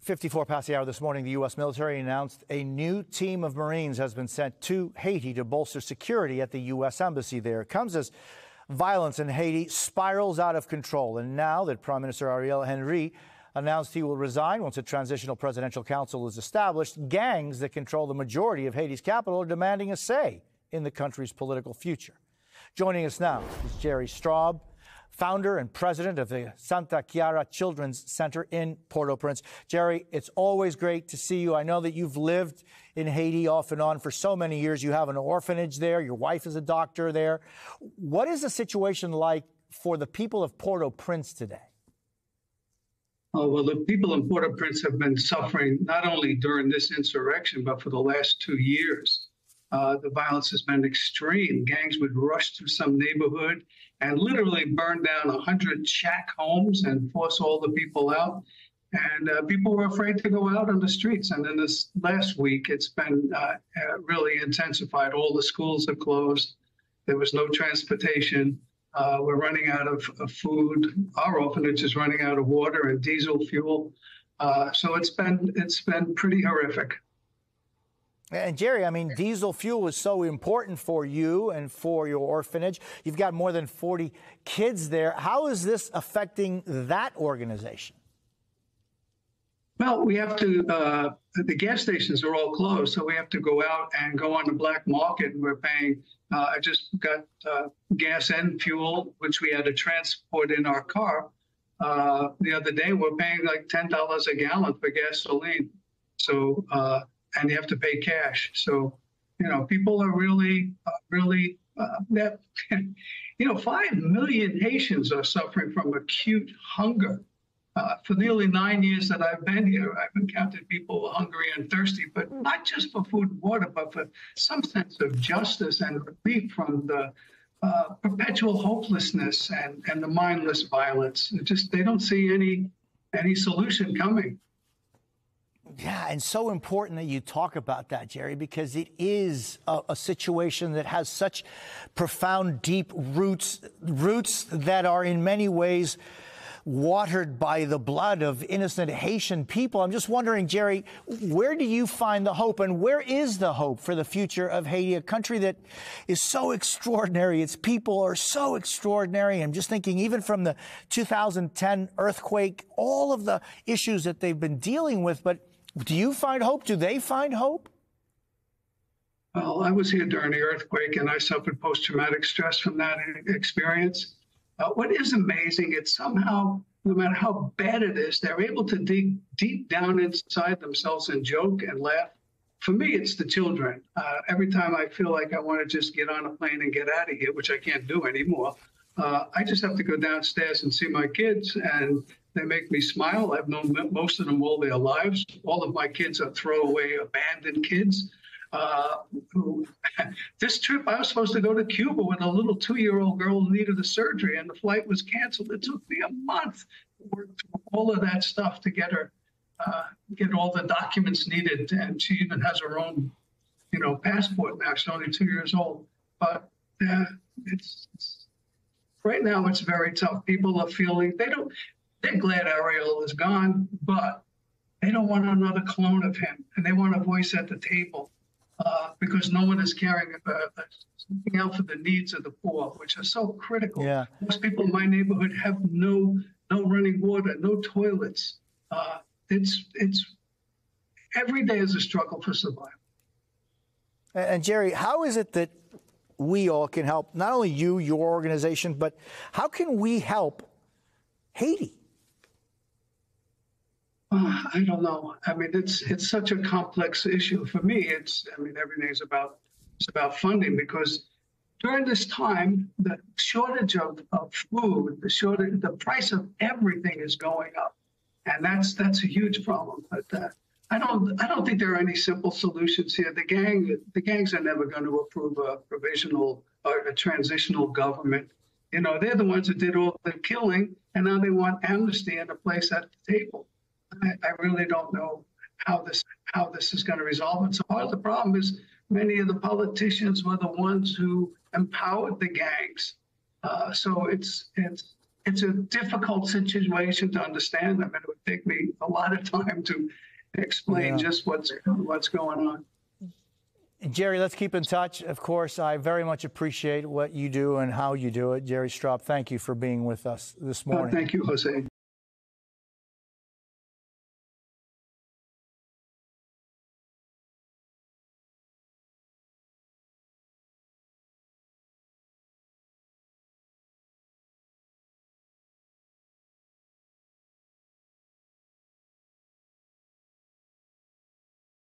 54 past the hour this morning, the U.S. military announced a new team of Marines has been sent to Haiti to bolster security at the U.S. embassy there. It comes as violence in Haiti spirals out of control. And now that Prime Minister Ariel Henry announced he will resign once a transitional presidential council is established, gangs that control the majority of Haiti's capital are demanding a say in the country's political future. Joining us now is Jerry Straub, founder and president of the Santa Chiara Children's Center in Port-au-Prince. Jerry, it's always great to see you. I know that you've lived in Haiti off and on for so many years. You have an orphanage there. Your wife is a doctor there. What is the situation like for the people of Port-au-Prince today? Oh, well, the people in Port-au-Prince have been suffering not only during this insurrection, but for the last 2 years. The violence has been extreme. Gangs would rush through some neighborhood and literally burn down 100 shack homes and force all the people out. And people were afraid to go out on the streets. And then this last week, it's been really intensified. All the schools are closed. There was no transportation. We're running out of food. Our orphanage is running out of water and diesel fuel. So it's been pretty horrific. And Jerry, I mean, diesel fuel is so important for you and for your orphanage. You've got more than 40 kids there. How is this affecting that organization? Well, we have to, the gas stations are all closed, so we have to go out and go on the black market. We're paying, I just got gas and fuel, which we had to transport in our car. The other day, we're paying like $10 a gallon for gasoline. So, and you have to pay cash. So, you know, people are really, 5 million Haitians are suffering from acute hunger. For nearly 9 years that I've been here, I've encountered people hungry and thirsty, but not just for food and water, but for some sense of justice and relief from the perpetual hopelessness and the mindless violence. They don't see any solution coming. Yeah, and so important that you talk about that, Jerry, because it is a situation that has such profound, deep roots that are in many ways watered by the blood of innocent Haitian people. I'm just wondering, Jerry, where do you find the hope, and where is the hope for the future of Haiti, a country that is so extraordinary? Its people are so extraordinary. I'm just thinking, even from the 2010 earthquake, all of the issues that they've been dealing with. But do you find hope? Do they find hope? Well, I was here during the earthquake, and I suffered post-traumatic stress from that experience. What is amazing, it's somehow, no matter how bad it is, they're able to dig deep down inside themselves and joke and laugh. For me, it's the children. Every time I feel like I want to just get on a plane and get out of here, which I can't do anymore, I just have to go downstairs and see my kids, and they make me smile. I've known most of them all their lives. All of my kids are throwaway, abandoned kids. This trip, I was supposed to go to Cuba with a little 2-year-old girl who needed a surgery, and the flight was canceled. It took me a month to work through all of that stuff to get her, get all the documents needed. And she even has her own, passport now. She's only 2 years old. But it's right now, it's very tough. People are feeling, they're glad Ariel is gone, but they don't want another clone of him, and they want a voice at the table. Because no one is caring about looking out for the needs of the poor, which are so critical. Yeah. Most people in my neighborhood have no running water, no toilets. It's every day is a struggle for survival. And Jerry, how is it that we all can help, not only you, your organization, but how can we help Haiti? I don't know. I mean, it's such a complex issue. For me, everything is about funding, because during this time, the shortage of food, the price of everything is going up, and that's a huge problem. But I don't think there are any simple solutions here. The gangs are never going to approve a provisional or a transitional government. They're the ones that did all the killing, and now they want amnesty and a place at the table. I really don't know how this is going to resolve it. So part of the problem is many of the politicians were the ones who empowered the gangs. So it's it's a difficult situation to understand. I mean, it would take me a lot of time to explain just what's going on. Jerry, let's keep in touch. Of course, I very much appreciate what you do and how you do it. Jerry Stroup, thank you for being with us this morning. Thank you, Jose.